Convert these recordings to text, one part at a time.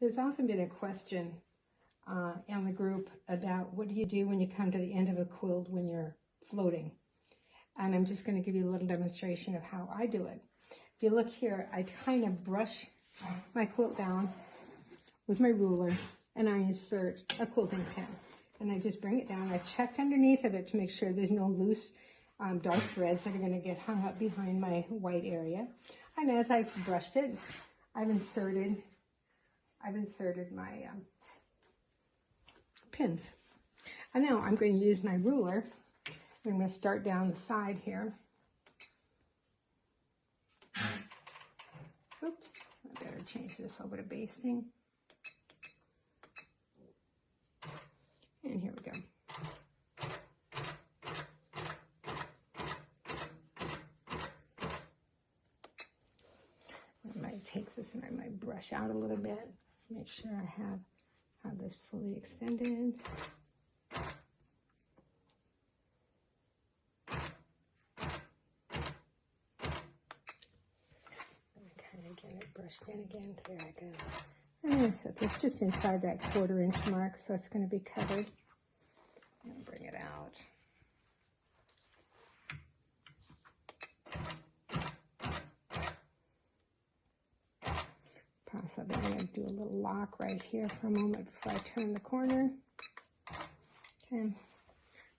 There's often been a question in the group about what do you do when you come to the end of a quilt when you're floating. And I'm just going to give you a little demonstration of how I do it. If you look here, I kind of brush my quilt down with my ruler and I insert a quilting pin. And I just bring it down. I checked underneath of it to make sure there's no loose dark threads that are going to get hung up behind my white area. And as I've brushed it, I've inserted my pins. And now I'm going to use my ruler. I'm going to start down the side here. Oops, I better change this over to basting. And here we go. I might take this and I might brush out a little bit. Make sure I have this fully extended. Brushed in again. There I go. I'm going to set this just inside that 1/4 inch mark, so it's going to be covered. And bring it out. Possibly I'm going to do a little lock right here for a moment before I turn the corner. Okay.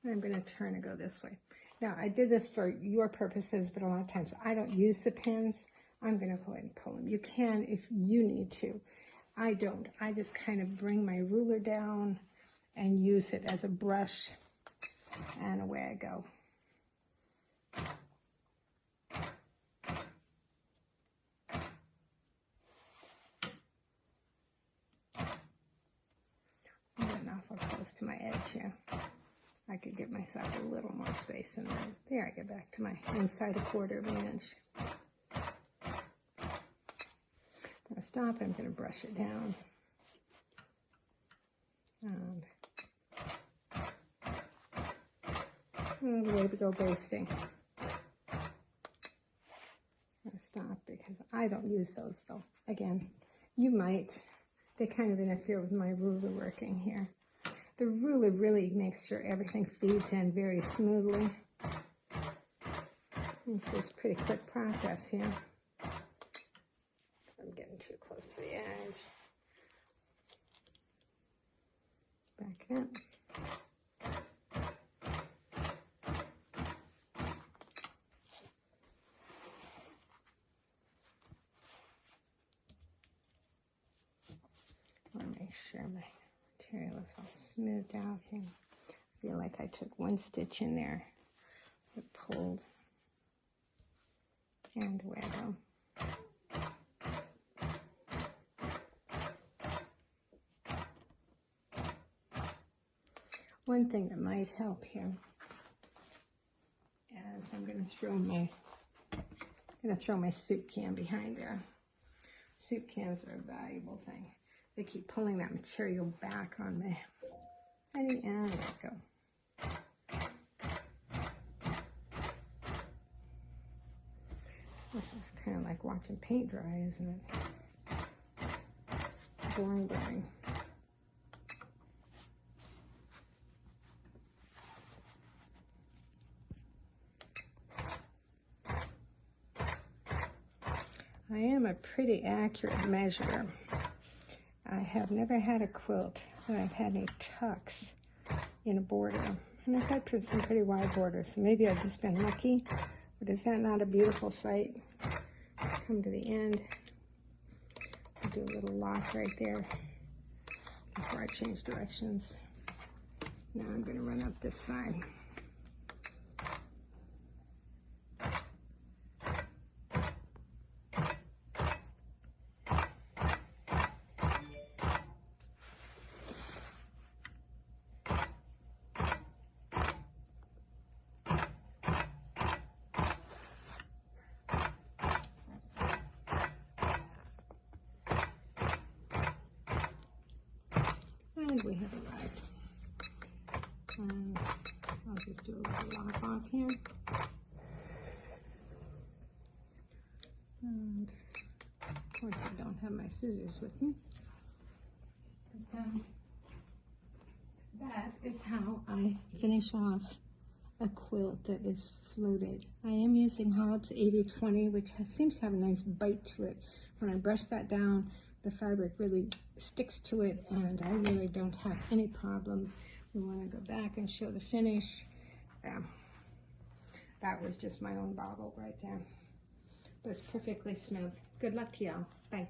And I'm going to turn and go this way. Now, I did this for your purposes, but a lot of times I don't use the pins. I'm going to go ahead and pull them. You can if you need to. I don't. I just kind of bring my ruler down and use it as a brush, and away I go. I'm getting awful close to my edge here. I could give myself a little more space in there. There, I get back to my inside 1/4 of an inch. Stop, I'm going to brush it down. And the way to go basting. I'm going to stop because I don't use those, so again, you might. They kind of interfere with my ruler working here. The ruler really makes sure everything feeds in very smoothly. It's just a pretty quick process here. I'm getting too close to the edge. Back it up. I want to make sure my material is all smoothed out here. I feel like I took one stitch in there. It pulled. And away I go. One thing that might help here is I'm going to throw my soup can behind there. Soup cans are a valuable thing. They keep pulling that material back on me. And there we go. This is kind of like watching paint dry, isn't it? Boring. I am a pretty accurate measurer. I have never had a quilt that I've had any tucks in a border. And I've had some pretty wide borders, so maybe I've just been lucky. But is that not a beautiful sight? Come to the end. I'll do a little lock right there before I change directions. Now I'm going to run up this side. And we have arrived. And I'll just do a little lock off here. And of course I don't have my scissors with me. But, that is how I finish off a quilt that is floated. I am using Hobbs 80/20, which seems to have a nice bite to it. When I brush that down, the fabric really sticks to it, and I really don't have any problems. We want to go back and show the finish. That was just my own bobble right there. But it's perfectly smooth. Good luck to y'all. Bye.